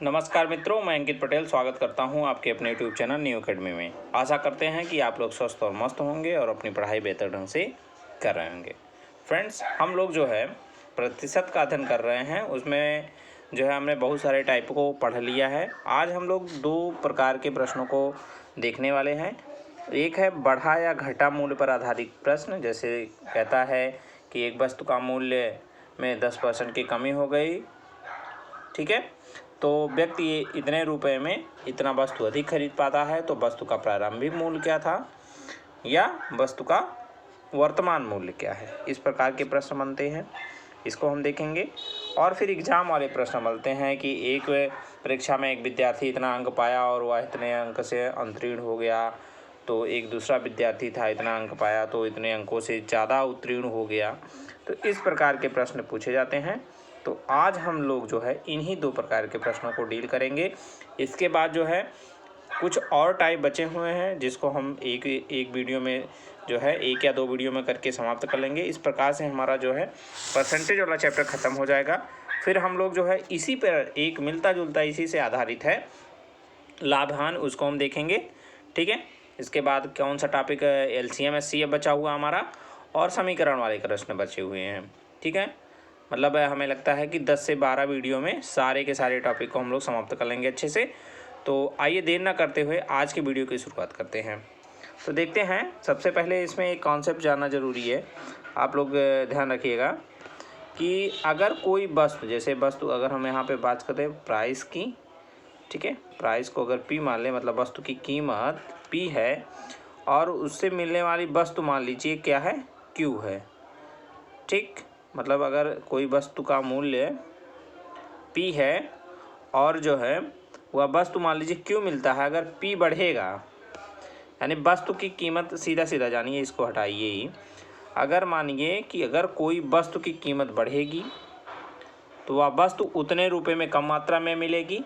नमस्कार मित्रों, मैं अंकित पटेल स्वागत करता हूं आपके अपने यूट्यूब चैनल न्यू अकेडमी में। आशा करते हैं कि आप लोग स्वस्थ और मस्त होंगे और अपनी पढ़ाई बेहतर ढंग से कर रहे होंगे। फ्रेंड्स, हम लोग जो है प्रतिशत का अध्ययन कर रहे हैं, उसमें जो है हमने बहुत सारे टाइप को पढ़ लिया है। आज हम लोग दो प्रकार के प्रश्नों को देखने वाले हैं। एक है बढ़ा या घटा मूल्य पर आधारित प्रश्न, जैसे कहता है कि एक वस्तु का मूल्य में 10% की कमी हो गई, ठीक है, तो व्यक्ति इतने रुपए में इतना वस्तु अधिक खरीद पाता है, तो वस्तु का प्रारंभिक मूल्य क्या था या वस्तु का वर्तमान मूल्य क्या है। इस प्रकार के प्रश्न बनते हैं, इसको हम देखेंगे। और फिर एग्जाम वाले प्रश्न बनते हैं कि एक परीक्षा में एक विद्यार्थी इतना अंक पाया और वह इतने अंक से उत्तीर्ण हो गया, तो एक दूसरा विद्यार्थी था इतना अंक पाया तो इतने अंकों से ज़्यादा उत्तीर्ण हो गया। तो इस प्रकार के प्रश्न पूछे जाते हैं। तो आज हम लोग जो है इन्हीं दो प्रकार के प्रश्नों को डील करेंगे। इसके बाद जो है कुछ और टाइप बचे हुए हैं, जिसको हम एक वीडियो में जो है एक या दो वीडियो में करके समाप्त कर लेंगे। इस प्रकार से हमारा जो है परसेंटेज वाला चैप्टर ख़त्म हो जाएगा। फिर हम लोग जो है इसी पर एक मिलता जुलता इसी से आधारित है लाभान, उसको हम देखेंगे, ठीक है। इसके बाद कौन सा टॉपिक LCM SCF बचा हुआ हमारा, और समीकरण वाले प्रश्न बचे हुए हैं, ठीक है। मतलब हमें लगता है कि 10 से 12 वीडियो में सारे के सारे टॉपिक को हम लोग समाप्त कर लेंगे अच्छे से। तो आइए देर ना करते हुए आज की वीडियो की शुरुआत करते हैं। तो देखते हैं, सबसे पहले इसमें एक कॉन्सेप्ट जानना ज़रूरी है। आप लोग ध्यान रखिएगा कि अगर कोई वस्तु, जैसे वस्तु अगर हम यहाँ पे बात करते हैं प्राइस की, ठीक है, प्राइस को अगर P मान लें, मतलब वस्तु की कीमत P है और उससे मिलने वाली वस्तु मान लीजिए क्या है, Q है, ठीक। मतलब अगर कोई वस्तु का मूल्य P है और जो है वह वस्तु मान लीजिए Q मिलता है, अगर P बढ़ेगा यानी वस्तु की कीमत, सीधा सीधा जानिए, इसको हटाइए ही, अगर मानिए कि अगर कोई वस्तु की कीमत बढ़ेगी तो वह वस्तु उतने रुपए में कम मात्रा में मिलेगी,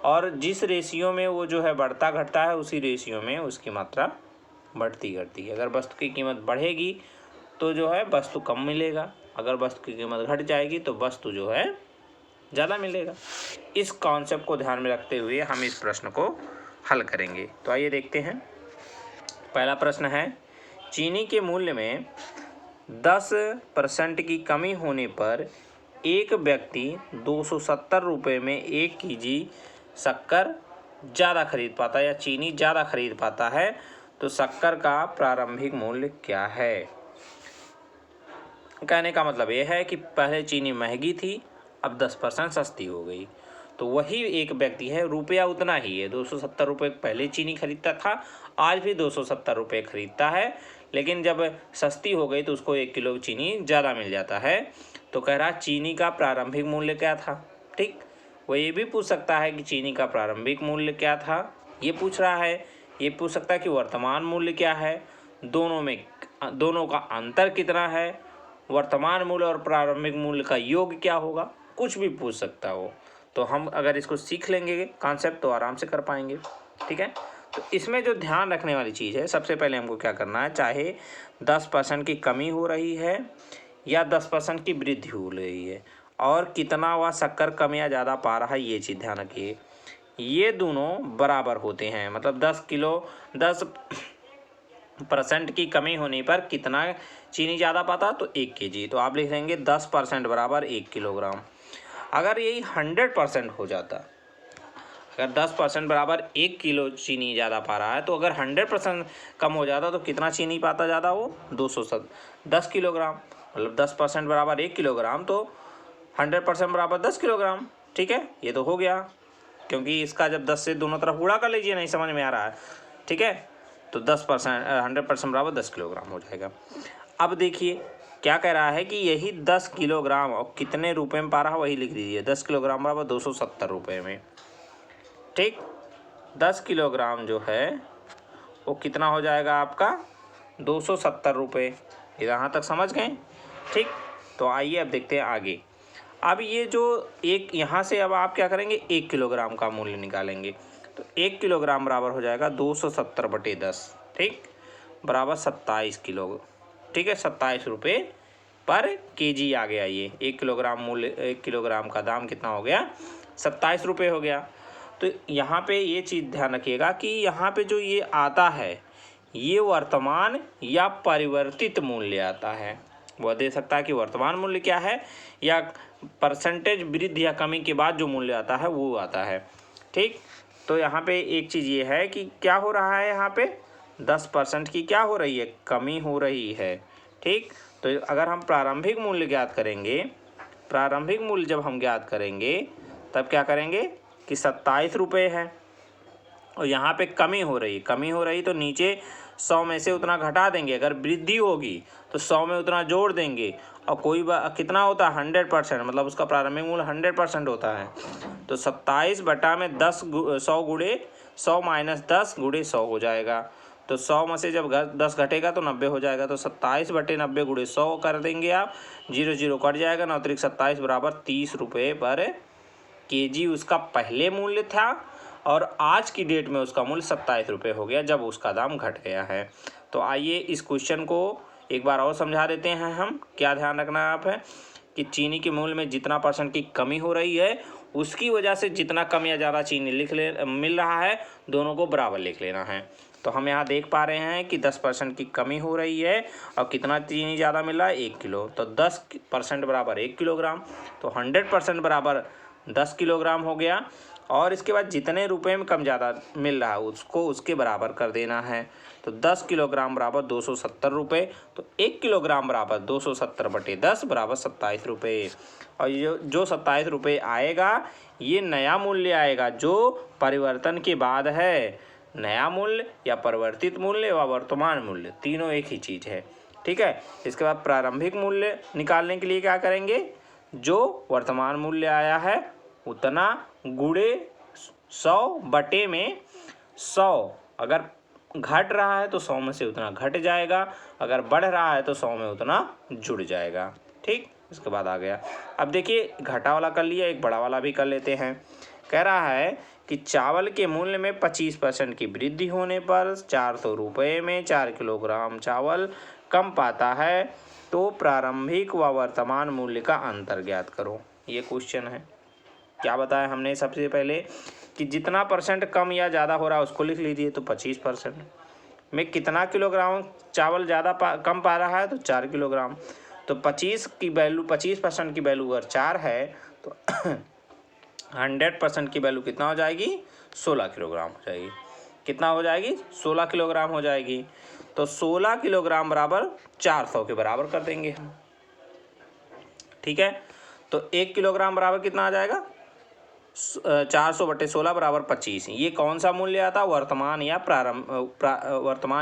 और जिस रेशियो में वो जो है बढ़ता घटता है उसी रेशियो में उसकी मात्रा बढ़ती घटती है। अगर वस्तु की कीमत बढ़ेगी तो जो है वस्तु कम मिलेगा, अगर वस्तु की कीमत घट जाएगी तो वस्तु जो है ज़्यादा मिलेगा। इस कॉन्सेप्ट को ध्यान में रखते हुए हम इस प्रश्न को हल करेंगे। तो आइए देखते हैं। पहला प्रश्न है, चीनी के मूल्य में 10% की कमी होने पर एक व्यक्ति 270 रुपये में 1 kg शक्कर ज़्यादा खरीद पाता है या चीनी ज़्यादा खरीद पाता है, तो शक्कर का प्रारंभिक मूल्य क्या है। कहने का मतलब ये है कि पहले चीनी महंगी थी, अब 10% सस्ती हो गई, तो वही एक व्यक्ति है, रुपया उतना ही है, 270 रुपये पहले चीनी खरीदता था, आज भी 270 रुपये खरीदता है, लेकिन जब सस्ती हो गई तो उसको 1 किलो चीनी ज़्यादा मिल जाता है। तो कह रहा चीनी का प्रारंभिक मूल्य क्या था, ठीक। वो ये भी पूछ सकता है कि चीनी का प्रारंभिक मूल्य क्या था, ये पूछ रहा है। ये पूछ सकता है कि वर्तमान मूल्य क्या है, दोनों का अंतर कितना है, वर्तमान मूल्य और प्रारंभिक मूल्य का योग क्या होगा, कुछ भी पूछ सकता हो। तो हम अगर इसको सीख लेंगे कॉन्सेप्ट तो आराम से कर पाएंगे, ठीक है। तो इसमें जो ध्यान रखने वाली चीज़ है, सबसे पहले हमको क्या करना है, चाहे 10% की कमी हो रही है या 10% की वृद्धि हो रही है, और कितना वह शक्कर कम या ज़्यादा पा रहा है, ये चीज़ ध्यान रखिए। ये दोनों बराबर होते हैं, मतलब 10% की कमी होने पर कितना चीनी ज़्यादा पाता, तो 1 kg। तो आप लिख लेंगे 10% बराबर 1 किलोग्राम। अगर यही 100% हो जाता, अगर 10% बराबर 1 किलो चीनी ज़्यादा पा रहा है, तो अगर 100% कम हो जाता तो कितना चीनी पाता ज़्यादा, वो 10 किलोग्राम। मतलब 10% बराबर 1 किलोग्राम, तो 100% बराबर 10 किलोग्राम, ठीक है। ये तो हो गया, क्योंकि इसका जब 10 से दोनों तरफ गुणा कर लीजिए, नहीं समझ में आ रहा है, ठीक है, तो 100% बराबर 10 किलोग्राम हो जाएगा। अब देखिए क्या कह रहा है कि यही 10 किलोग्राम और कितने रुपए में पा रहा है, वही लिख दीजिए। 10 किलोग्राम बराबर 270 रुपये में, ठीक। 10 किलोग्राम जो है वो कितना हो जाएगा आपका, 270 रुपये। यहाँ तक समझ गए, ठीक। तो आइए अब देखते हैं आगे। अब ये जो एक यहाँ से अब आप क्या करेंगे, 1 किलोग्राम का मूल्य निकालेंगे। तो 1 किलोग्राम बराबर हो जाएगा 270/10, ठीक, बराबर 27 किलो, ठीक है। 27 रुपये पर केजी आ गया ये। 1 किलोग्राम मूल्य, 1 किलोग्राम का दाम कितना हो गया, 27 रुपये हो गया। तो यहाँ पे ये चीज़ ध्यान रखिएगा कि यहाँ पे जो ये आता है ये वर्तमान या परिवर्तित मूल्य आता है। वह दे सकता है कि वर्तमान मूल्य क्या है या परसेंटेज वृद्धि या कमी के बाद जो मूल्य आता है वो आता है। ठीक, तो यहाँ पे एक चीज़ ये है कि क्या हो रहा है, यहाँ पे 10% की क्या हो रही है, कमी हो रही है। ठीक, तो अगर हम प्रारंभिक मूल्य ज्ञात करेंगे, प्रारंभिक मूल्य जब हम ज्ञात करेंगे तब क्या करेंगे कि 27 रुपये है और यहाँ पे कमी हो रही तो नीचे 100 में से उतना घटा देंगे। अगर वृद्धि होगी तो 100 में उतना जोड़ देंगे और कोई कितना होता है 100%, मतलब उसका प्रारंभिक मूल्य 100% होता है। तो 27 बटा में 100 गुणे 100 माइनस 10 गुणे 100 हो जाएगा। तो 100 में से जब 10 घटेगा तो 90 हो जाएगा। तो 27 बटे 90 गुणे 100 कर देंगे आप, 0 0 कट जाएगा, 9 त्रिक 27 बराबर 30 रुपये पर केजी उसका पहले मूल्य था और आज की डेट में उसका मूल्य 27 रुपये हो गया जब उसका दाम घट गया है। तो आइए इस क्वेश्चन को एक बार और समझा देते हैं हम। क्या ध्यान रखना है आप है कि चीनी के मूल्य में जितना % की कमी हो रही है उसकी वजह से जितना कम या ज़्यादा चीनी मिल रहा है दोनों को बराबर लिख लेना है। तो हम यहाँ देख पा रहे हैं कि 10% की कमी हो रही है और कितना चीनी ज़्यादा मिल रहा है 1 किलो। तो 10% बराबर 1 किलोग्राम, तो 100% बराबर 10 किलोग्राम हो गया। और इसके बाद जितने रुपए में कम ज़्यादा मिल रहा है उसको उसके बराबर कर देना है। तो 10 किलोग्राम बराबर 270 रुपये, तो 1 किलोग्राम बराबर 270 बटे 10 बराबर 27 रुपये। और जो 27 रुपये आएगा ये नया मूल्य आएगा जो परिवर्तन के बाद है। नया मूल्य या परिवर्तित मूल्य व वर्तमान मूल्य तीनों एक ही चीज़ है। ठीक है, इसके बाद प्रारंभिक मूल्य निकालने के लिए क्या करेंगे, जो वर्तमान मूल्य आया है उतना गुणे 100 बटे में 100, अगर घट रहा है तो 100 में से उतना घट जाएगा, अगर बढ़ रहा है तो 100 में उतना जुड़ जाएगा। ठीक, इसके बाद आ गया। अब देखिए घटा वाला कर लिया, एक बड़ा वाला भी कर लेते हैं। कह रहा है कि चावल के मूल्य में 25% की वृद्धि होने पर 400 रुपये में 4 किलोग्राम चावल कम पाता है, तो प्रारंभिक व वर्तमान मूल्य का अंतर ज्ञात करो। ये क्वेश्चन है। क्या बताया हमने सबसे पहले कि जितना % कम या ज़्यादा हो रहा है उसको लिख लीजिए। तो 25% में कितना किलोग्राम चावल ज़्यादा कम पा रहा है तो 4 किलोग्राम। तो 25% की वैल्यू अगर 4 है तो 100% की वैल्यू कितना हो जाएगी, 16 किलोग्राम हो जाएगी। कितना हो जाएगी, 16 किलोग्राम हो जाएगी। तो 16 किलोग्राम बराबर 400 के बराबर कर देंगे हम। ठीक है, तो 1 किलोग्राम बराबर कितना आ जाएगा, 400 बटे 16 बराबर 25। ये कौन सा मूल्य आता है, वर्तमान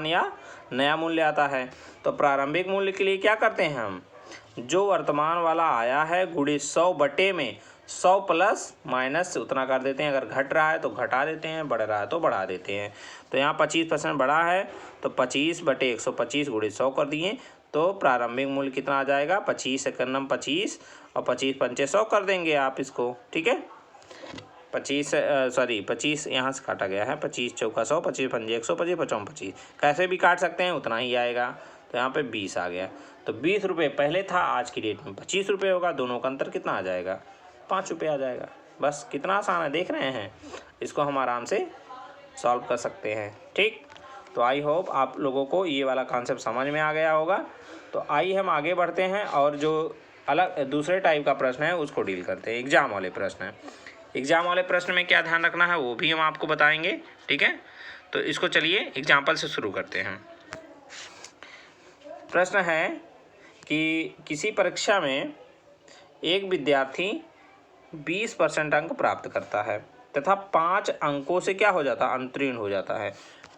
या नया मूल्य आता है। तो प्रारंभिक मूल्य के लिए क्या करते हैं हम, जो वर्तमान वाला आया है गुणे 100 बटे में 100 प्लस माइनस उतना कर देते हैं। अगर घट रहा है तो घटा देते हैं, बढ़ रहा है तो बढ़ा देते हैं। तो यहाँ 25% बढ़ा है तो 25 बटे 125 गुणे 100 कर दिए। तो प्रारंभिक मूल्य कितना आ जाएगा, 25 एकन्नम 25 और 25 पंचे 100 कर देंगे आप इसको। ठीक है, 25 यहाँ से काटा गया है, 25 चौका 100, 25 पंजे 100, 25 पचौं 25, कैसे भी काट सकते हैं उतना ही आएगा। तो यहाँ पे 20 आ गया। तो 20 रुपये पहले था, आज की डेट में 25 रुपये होगा। दोनों का अंतर कितना आ जाएगा, 5 रुपये आ जाएगा। बस कितना आसान है, देख रहे हैं, इसको हम आराम से सॉल्व कर सकते हैं। ठीक, तो आई होप आप लोगों को ये वाला कॉन्सेप्ट समझ में आ गया होगा। तो आइए हम आगे बढ़ते हैं और जो अलग दूसरे टाइप का प्रश्न है उसको डील करते हैं। एग्जाम वाले प्रश्न है, एग्जाम वाले प्रश्न में क्या ध्यान रखना है वो भी हम आपको बताएंगे। ठीक है, तो इसको चलिए एग्जाम्पल से शुरू करते हैं। प्रश्न है कि किसी परीक्षा में एक विद्यार्थी 20% अंक प्राप्त करता है तथा 5 अंकों से क्या हो जाता है, अंतरीण हो जाता है।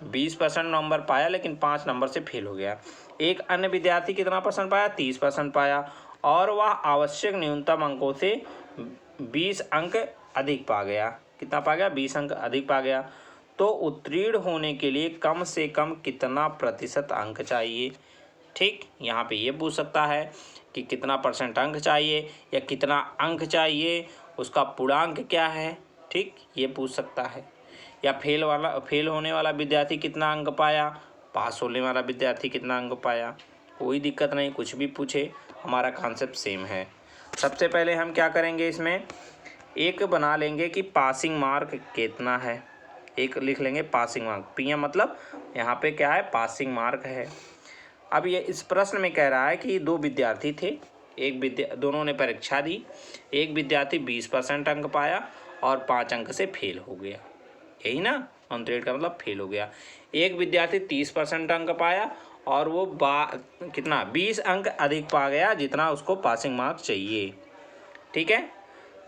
20% नंबर पाया लेकिन 5 नंबर से फेल हो गया। एक अन्य विद्यार्थी कितना % पाया, 30% पाया और वह आवश्यक न्यूनतम अंकों से 20 अंक अधिक पा गया। कितना पा गया, 20 अंक अधिक पा गया। तो उत्तीर्ण होने के लिए कम से कम कितना % अंक चाहिए। ठीक, यहाँ पे ये पूछ सकता है कि कितना % अंक चाहिए या कितना अंक चाहिए, उसका पूर्णांक क्या है। ठीक, ये पूछ सकता है। या फेल होने वाला विद्यार्थी कितना अंक पाया, पास होने वाला विद्यार्थी कितना अंक पाया। कोई दिक्कत नहीं, कुछ भी पूछे, हमारा कॉन्सेप्ट सेम है। सबसे पहले हम क्या करेंगे, इसमें एक बना लेंगे कि पासिंग मार्क कितना है, एक लिख लेंगे पासिंग मार्क, पीएम मतलब यहाँ पे क्या है, पासिंग मार्क है। अब ये इस प्रश्न में कह रहा है कि दो विद्यार्थी थे, दोनों ने परीक्षा दी, एक विद्यार्थी 20% अंक पाया और 5 अंक से फेल हो गया, यही ना, अनग्रेड का मतलब फेल हो गया। एक विद्यार्थी 30% अंक पाया और वो कितना 20 अंक अधिक पा गया जितना उसको पासिंग मार्क्स चाहिए, ठीक है।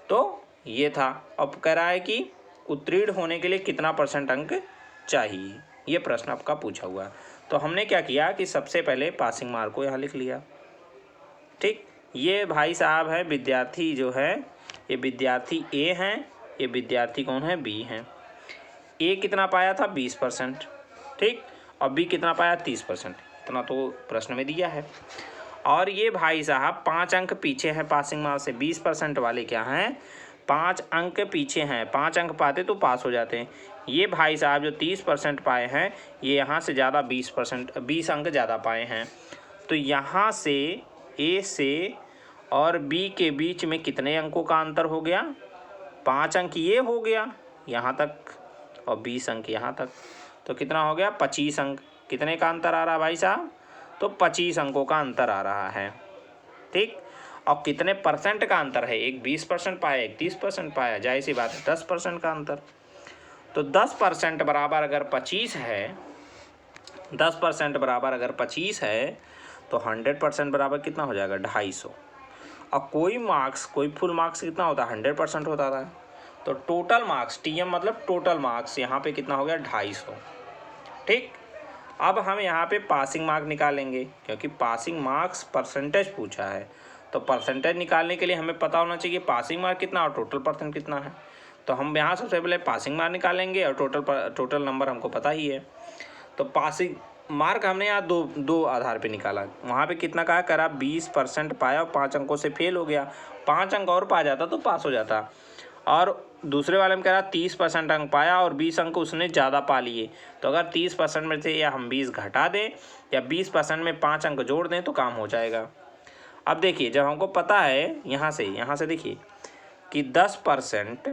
तो ये था। अब कह रहा है कि उत्तीर्ण होने के लिए कितना % अंक चाहिए, ये प्रश्न आपका पूछा हुआ है। तो हमने क्या किया कि सबसे पहले पासिंग मार्क को यहाँ लिख लिया, ठीक। ये भाई साहब है विद्यार्थी जो है, ये विद्यार्थी ए हैं, ये विद्यार्थी कौन है, बी हैं। ए कितना पाया था 20%, ठीक, और बी कितना पाया 30%, इतना तो प्रश्न में दिया है। और ये भाई साहब 5 अंक पीछे हैं पासिंग मार्क्स से, 20% वाले क्या हैं, 5 अंक पीछे हैं, 5 अंक पाते तो पास हो जाते हैं। ये भाई साहब जो 30% पाए हैं, ये यहाँ से ज़्यादा 20 अंक ज़्यादा पाए हैं। तो यहाँ से ए से और बी के बीच में कितने अंकों का अंतर हो गया, 5 अंक ये हो गया यहाँ तक और 20 अंक यहाँ तक, तो कितना हो गया 25 अंक। कितने का अंतर आ रहा है भाई साहब, तो 25 अंकों का अंतर आ रहा है, ठीक। और कितने % का अंतर है, एक 20% पाया, एक 30% पाया, जाहिर सी बात है 10% का अंतर। तो 10% बराबर अगर 25 है, 10% बराबर अगर 25 है तो 100% बराबर कितना हो जाएगा 250। और कोई फुल मार्क्स कितना होता है 100% होता था। तो टोटल मार्क्स, टीएम मतलब टोटल मार्क्स, यहाँ पे कितना हो गया 250, ठीक। अब हम यहाँ पे पासिंग मार्क निकालेंगे, क्योंकि पासिंग मार्क्स परसेंटेज पूछा है, तो परसेंटेज निकालने के लिए हमें पता होना चाहिए पासिंग मार्क कितना और टोटल % कितना है। तो हम यहाँ सबसे पहले पासिंग मार्क निकालेंगे और टोटल नंबर हमको पता ही है। तो पासिंग मार्क हमने यहाँ दो आधार पे निकाला। वहाँ पे कितना कहा करा 20% पाया और 5 अंकों से फेल हो गया, 5 अंक और पा जाता तो पास हो जाता। और दूसरे वाले में कह रहा 30% अंक पाया और 20 अंक उसने ज़्यादा पा लिए। तो अगर 30% में से या हम 20 घटा दें या 20% में 5 अंक जोड़ दें तो काम हो जाएगा। अब देखिए जब हमको पता है यहाँ से देखिए कि 10%,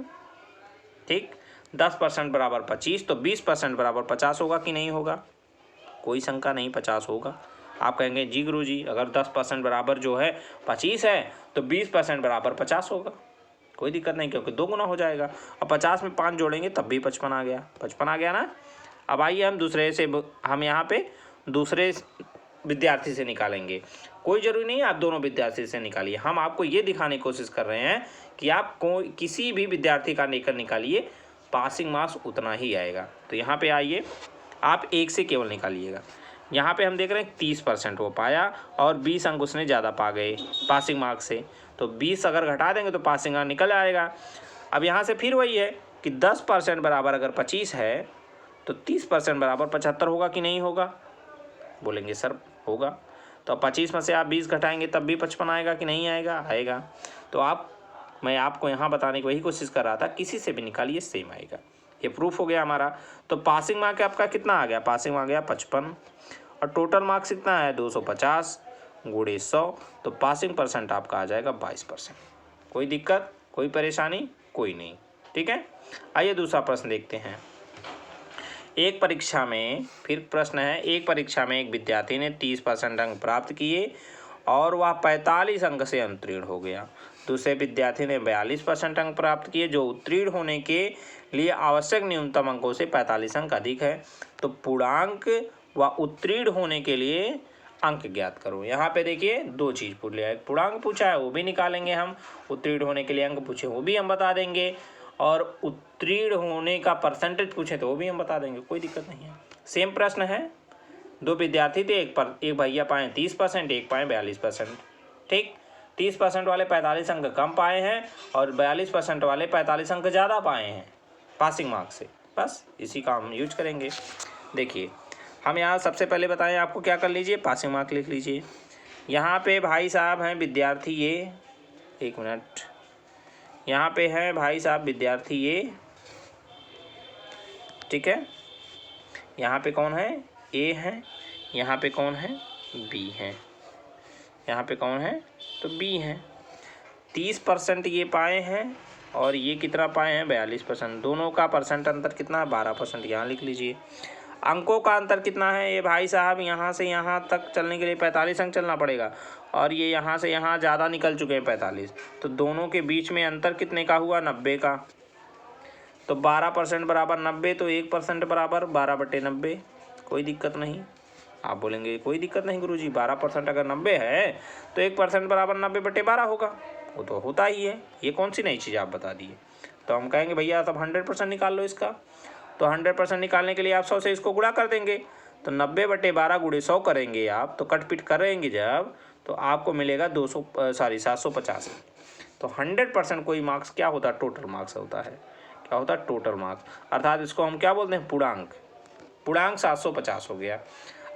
ठीक, 10% बराबर 25, तो 20% बराबर 50 होगा कि नहीं होगा, कोई शंका नहीं 50 होगा। आप कहेंगे जी गुरुजी अगर 10% बराबर जो है 25 है तो 20% बराबर 50 होगा, कोई दिक्कत नहीं, क्योंकि 2 गुना हो जाएगा। अब 50 में 5 जोड़ेंगे तब भी 55 आ गया, 55 आ गया ना। अब आइए हम यहाँ पे दूसरे विद्यार्थी से निकालेंगे। कोई ज़रूरी नहीं है आप दोनों विद्यार्थी से निकालिए, हम आपको ये दिखाने की कोशिश कर रहे हैं कि आप किसी भी विद्यार्थी का निकालिए, पासिंग मार्क्स उतना ही आएगा। तो यहाँ पे आइए आप एक से केवल निकालिएगा। यहाँ पे हम देख रहे हैं 30% वो पाया और 20 अंक उसने ज़्यादा पा गए पासिंग मार्क्स से, तो 20 अगर घटा देंगे तो पासिंग मार्क निकल आएगा। अब यहाँ से फिर वही है कि 10% बराबर अगर 25 है तो 30% बराबर 75 होगा कि नहीं होगा, बोलेंगे सर होगा। तो 25 में से आप 20 घटाएंगे तब भी 55 आएगा कि नहीं आएगा, आएगा। तो मैं आपको यहाँ बताने की वही कोशिश कर रहा था, किसी से भी निकालिए सेम आएगा। ये प्रूफ हो गया हमारा। तो पासिंग मार्क आपका कितना आ गया, पासिंग मार्क आ गया 55 और टोटल मार्क्स कितना है 250 गुणे 100, तो पासिंग % आपका आ जाएगा 22%। कोई दिक्कत, कोई परेशानी कोई नहीं, ठीक है। आइए दूसरा प्रश्न देखते हैं। एक परीक्षा में, फिर प्रश्न है, एक परीक्षा में एक विद्यार्थी ने 30% अंक प्राप्त किए और वह 45 अंक से उत्तीर्ण हो गया। दूसरे विद्यार्थी ने 42% अंक प्राप्त किए जो उत्तीर्ण होने के लिए आवश्यक न्यूनतम अंकों से 45 अंक अधिक है। तो पूर्णांक व उत्तीर्ण होने के लिए अंक ज्ञात करो। यहाँ पे देखिए 2 चीज़ पूछ लिया है, पूर्णांक पूछा है वो भी निकालेंगे हम, उत्तीर्ण होने के लिए अंक पूछे वो भी हम बता देंगे, और उत्तीर्ण होने का % पूछे तो वो भी हम बता देंगे, कोई दिक्कत नहीं है। सेम प्रश्न है, 2 विद्यार्थी थे, एक भैया पाए 30%, एक पाए 42%, ठीक। 30% वाले 45 अंक कम पाए हैं और 42% वाले 45 अंक ज़्यादा पाए हैं पासिंग मार्क्स से, बस इसी का हम यूज करेंगे। देखिए हम यहाँ सबसे पहले बताएं आपको क्या कर लीजिए, पासिंग मार्क लिख लीजिए। यहाँ पे भाई साहब हैं विद्यार्थी ये, एक मिनट, यहाँ पे हैं भाई साहब विद्यार्थी ये, ठीक है। यहाँ पे कौन है, ए है, यहाँ पे कौन है, बी है, यहाँ पे कौन है, तो बी है। 30% ये पाए हैं और ये कितना पाए हैं 42%। दोनों का परसेंट अंतर कितना है 12%, यहाँ लिख लीजिए। अंकों का अंतर कितना है ये भाई साहब, यहाँ से यहाँ तक चलने के लिए 45 अंक चलना पड़ेगा और ये यहाँ से यहाँ ज़्यादा निकल चुके हैं 45, तो दोनों के बीच में अंतर कितने का हुआ 90 का। तो 12% बराबर 90, तो 1% बराबर 12/90। कोई दिक्कत नहीं। आप बोलेंगे कोई दिक्कत नहीं गुरुजी, 12% अगर 90 है तो 1% बराबर 90/12 होगा। वो तो होता ही है, ये कौन सी नई चीज़ आप बता दिए। तो हम कहेंगे भैया तब 100% निकाल लो इसका। तो 100% निकालने के लिए आप 100 से इसको गुणा कर देंगे, तो 90/12 गुणे 100 करेंगे आप, तो कट-पिट करेंगे जब, तो आपको मिलेगा 750। तो 100% कोई मार्क्स क्या होता है, टोटल मार्क्स होता है। क्या होता है, टोटल मार्क्स, अर्थात इसको हम क्या बोलते हैं, पूर्णांक। पूर्णांक 750 हो गया।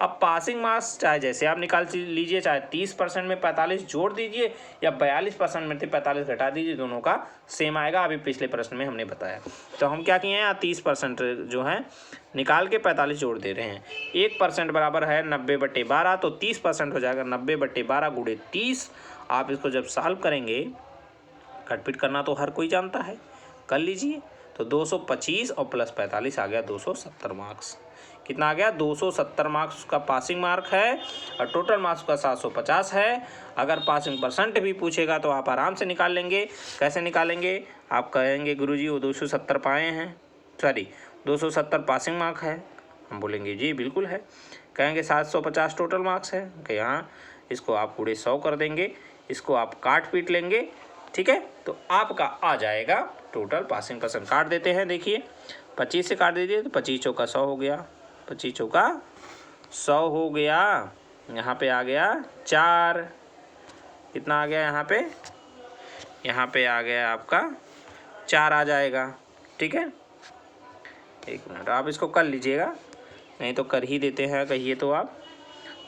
अब पासिंग मार्क्स चाहे जैसे आप निकाल लीजिए, चाहे 30% में 45 जोड़ दीजिए या 42% में 45 घटा दीजिए, दोनों का सेम आएगा। अभी पिछले प्रश्न में हमने बताया। तो हम क्या किए हैं, 30% जो है निकाल के 45 जोड़ दे रहे हैं। 1% बराबर है 90/12, तो 30% हो जाएगा 90/12 गुणे 30। आप इसको जब सॉल्व करेंगे, कटपिट करना तो हर कोई जानता है, कर लीजिए। तो 225 और प्लस 45 आ गया 270 मार्क्स। कितना आ गया, 270 मार्क्स उसका पासिंग मार्क है और टोटल मार्क्स का 750 है। अगर पासिंग परसेंट भी पूछेगा तो आप आराम से निकाल लेंगे। कैसे निकालेंगे, आप कहेंगे गुरुजी वो 270 पाए हैं, सॉरी 270 पासिंग मार्क है। हम बोलेंगे जी बिल्कुल है। कहेंगे 750 टोटल मार्क्स है कि हाँ, इसको आप पूरे 100 कर देंगे, इसको आप काट पीट लेंगे, ठीक है। तो आपका आ जाएगा टोटल पासिंग परसेंट। काट देते हैं, देखिए 25 से काट दीजिए तो 25 चौका 100 हो गया, 25 चौका 100 हो गया। यहाँ पे आ गया 4, कितना आ गया यहाँ पे आ गया आपका 4 आ जाएगा, ठीक है। एक मिनट आप इसको कर लीजिएगा, नहीं तो कर ही देते हैं, कहिए तो आप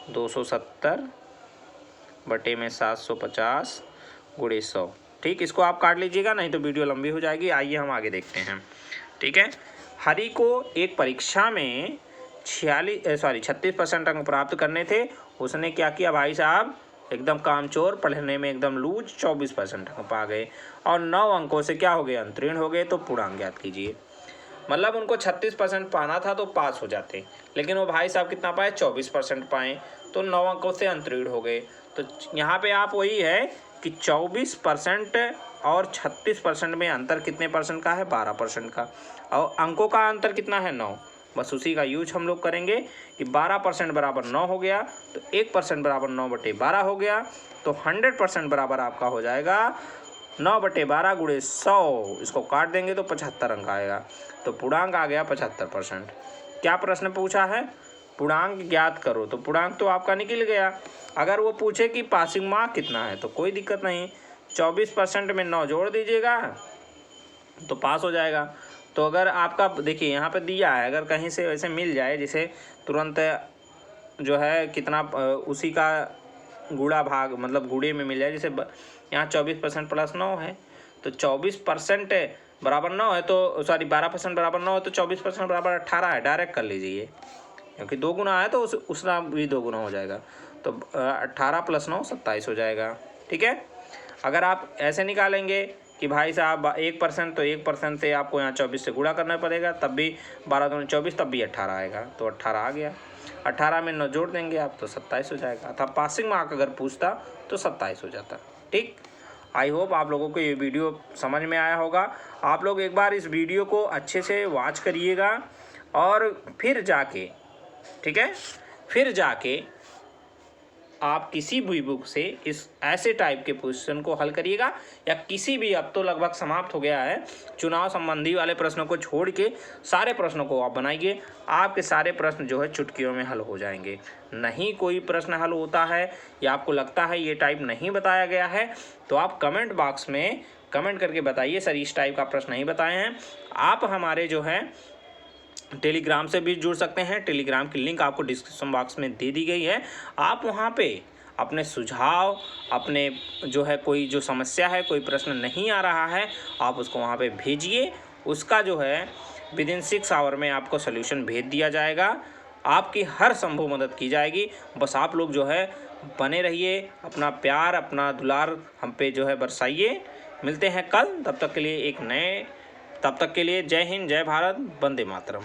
270 बटे में 750 गुणे 100, ठीक। इसको आप काट लीजिएगा, नहीं तो वीडियो लंबी हो जाएगी। आइए हम आगे देखते हैं, ठीक है। हरि को एक परीक्षा में 36% अंक प्राप्त करने थे। उसने क्या किया भाई साहब, एकदम कामचोर, पढ़ने में एकदम लूज, 24% अंक पा गए और 9 अंकों से क्या हो गए, अंतरीण हो गए। तो पूर्णांक ज्ञात कीजिए। मतलब उनको 36% पाना था तो पास हो जाते, लेकिन वो भाई साहब कितना पाए, 24% पाए, तो 9 अंकों से अंतरीण हो गए। तो यहाँ पे आप वही है कि 24% और 36% में अंतर कितने परसेंट का है, 12% का। और अंकों का अंतर कितना है, 9। बस उसी का यूज हम लोग करेंगे कि 12% बराबर 9 हो गया, तो 1% बराबर 9/12 हो गया। तो 100% बराबर आपका हो जाएगा 9/12 गुणे 100। इसको काट देंगे तो 75 अंक आएगा। तो पूर्णांक आ गया 75%। क्या प्रश्न पूछा है, पूर्णांक ज्ञात करो, तो पूर्णांक तो आपका निकल गया। अगर वो पूछे कि पासिंग मार्क कितना है तो कोई दिक्कत नहीं, 24% में 9 जोड़ दीजिएगा तो पास हो जाएगा। तो अगर आपका देखिए यहाँ पे दिया है, अगर कहीं से वैसे मिल जाए जिसे तुरंत जो है कितना उसी का गुणा भाग, मतलब गुणे में मिल जाए, जैसे यहाँ 24% प्लस 9 है, तो 24% बराबर 9 है, तो सॉरी 12% बराबर 9 है, तो 24% बराबर 18 है। डायरेक्ट कर लीजिए, क्योंकि 2 गुना है तो उसका भी 2 गुना हो जाएगा। तो 18 + 9 27 हो जाएगा, ठीक है। अगर आप ऐसे निकालेंगे कि भाई साहब 1%, तो 1% से आपको यहाँ 24 से गुणा करना पड़ेगा, तब भी 12 दूनी 24, तब भी 18 आएगा। तो 18 आ गया, 18 में 9 जोड़ देंगे आप तो 27 हो जाएगा। अर्थात पासिंग मार्क अगर पूछता तो 27 हो जाता, ठीक। आई होप आप लोगों को ये वीडियो समझ में आया होगा। आप लोग एक बार इस वीडियो को अच्छे से वॉच करिएगा और फिर जाके, ठीक है, फिर जाके आप किसी भी बुक से इस ऐसे टाइप के क्वेश्चन को हल करिएगा, या किसी भी, अब तो लगभग समाप्त हो गया है, चुनाव संबंधी वाले प्रश्नों को छोड़ के सारे प्रश्नों को आप बनाइए। आपके सारे प्रश्न जो है चुटकियों में हल हो जाएंगे। नहीं कोई प्रश्न हल होता है या आपको लगता है ये टाइप नहीं बताया गया है, तो आप कमेंट बॉक्स में कमेंट करके बताइए, सर इस टाइप का प्रश्न नहीं बताए हैं। आप हमारे जो है टेलीग्राम से भी जुड़ सकते हैं। टेलीग्राम की लिंक आपको डिस्क्रिप्शन बॉक्स में दे दी गई है। आप वहां पे अपने सुझाव, अपने जो है कोई जो समस्या है, कोई प्रश्न नहीं आ रहा है, आप उसको वहां पे भेजिए। उसका जो है विदिन 6 आवर में आपको सोल्यूशन भेज दिया जाएगा। आपकी हर संभव मदद की जाएगी। बस आप लोग जो है बने रहिए, अपना प्यार, अपना दुलार हम पे जो है बरसाइए। मिलते हैं कल, तब तक के लिए जय हिंद, जय भारत, वंदे मातरम।